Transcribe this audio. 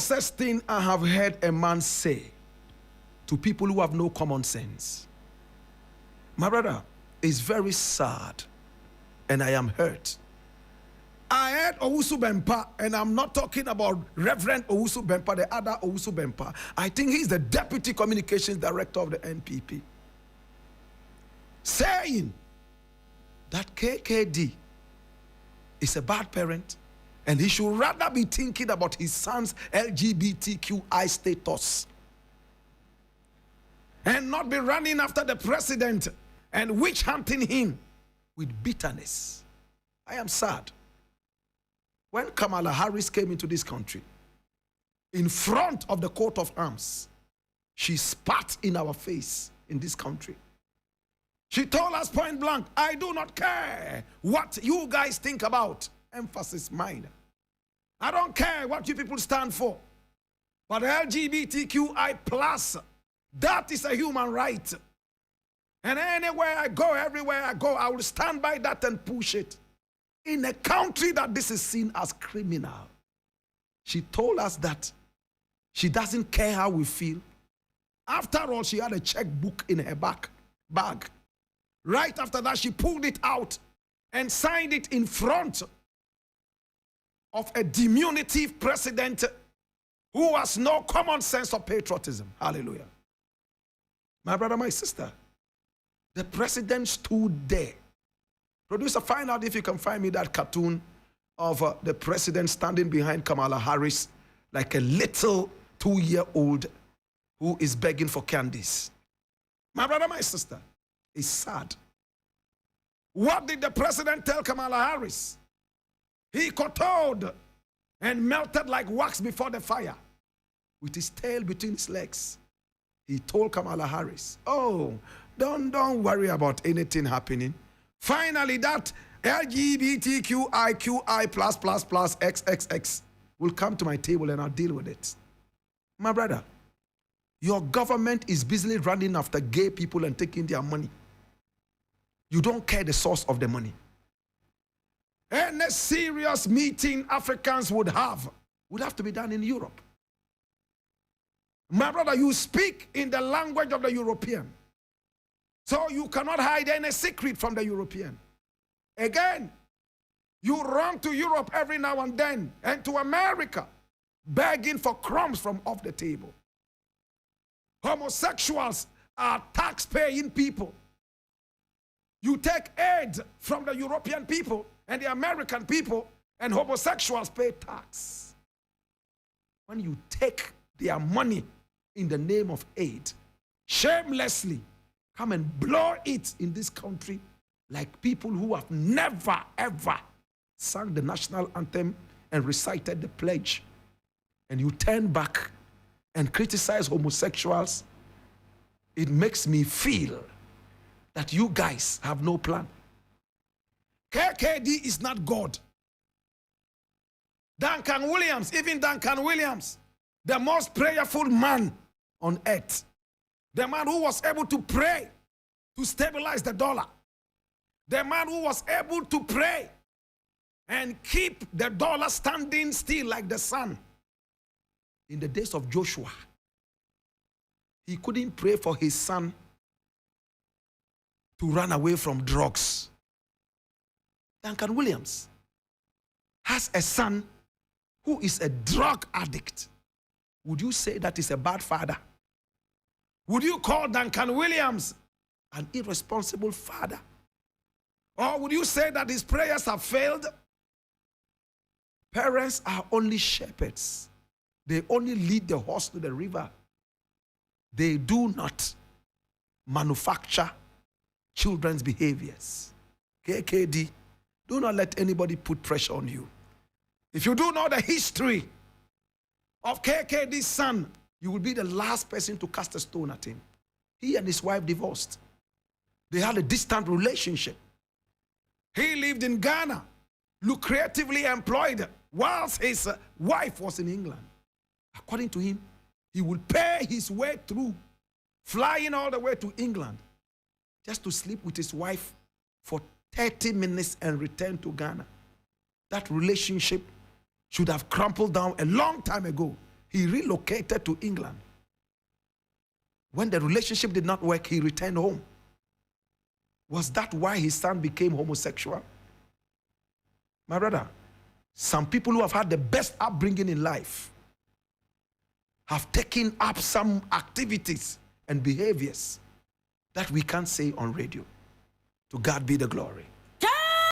grossest thing I have heard a man say to people who have no common sense. My brother, is very sad, and I am hurt. I heard Owusu Bempa, and I'm not talking about Reverend Owusu Bempa, the other Owusu Bempa. I think he's the Deputy Communications Director of the NPP, saying that KKD is a bad parent, and he should rather be thinking about his son's LGBTQI status and not be running after the president and witch hunting him with bitterness. I am sad. When Kamala Harris came into this country, in front of the coat of arms, she spat in our face in this country. She told us point blank, I do not care what you guys think about. Emphasis mine. I don't care what you people stand for. But LGBTQI plus, that is a human right. And anywhere I go, everywhere I go, I will stand by that and push it. In a country that this is seen as criminal, she told us that she doesn't care how we feel. After all, she had a checkbook in her bag. Right after that, she pulled it out and signed it in front of a diminutive president who has no common sense of patriotism. Hallelujah. My brother, my sister, the president stood there. Producer, find out if you can find me that cartoon of the president standing behind Kamala Harris like a little 2-year-old who is begging for candies. My brother, my sister, it's sad. What did the president tell Kamala Harris? He kowtowed and melted like wax before the fire with his tail between his legs. He told Kamala Harris, oh, don't worry about anything happening. Finally, that LGBTQIQI plus XXX will come to my table and I'll deal with it. My brother, your government is busily running after gay people and taking their money. You don't care the source of the money. Any serious meeting Africans would have to be done in Europe. My brother, you speak in the language of the European. So you cannot hide any secret from the European. Again, you run to Europe every now and then and to America, begging for crumbs from off the table. Homosexuals are tax-paying people. You take aid from the European people and the American people, and homosexuals pay tax. When you take their money in the name of aid, shamelessly come and blow it in this country like people who have never, ever sung the national anthem and recited the pledge, and you turn back and criticize homosexuals, it makes me feel that you guys have no plan. KKD is not God. Duncan Williams, even Duncan Williams, the most prayerful man on earth, the man who was able to pray to stabilize the dollar, the man who was able to pray and keep the dollar standing still like the sun. In the days of Joshua, he couldn't pray for his son to run away from drugs. Duncan Williams has a son who is a drug addict. Would you say that is a bad father? Would you call Duncan Williams an irresponsible father? Or would you say that his prayers have failed? Parents are only shepherds. They only lead the horse to the river. They do not manufacture children's behaviors. KKD, do not let anybody put pressure on you. If you do know the history of KKD's son, you will be the last person to cast a stone at him. He and his wife divorced. They had a distant relationship. He lived in Ghana, lucratively employed, whilst his wife was in England. According to him, he would pay his way through, flying all the way to England, just to sleep with his wife for 30 minutes and return to Ghana. That relationship should have crumpled down a long time ago He relocated to England. When the relationship did not work, he returned home. Was that why his son became homosexual? My brother, some people who have had the best upbringing in life have taken up some activities and behaviors that we can't say on radio. To God be the glory.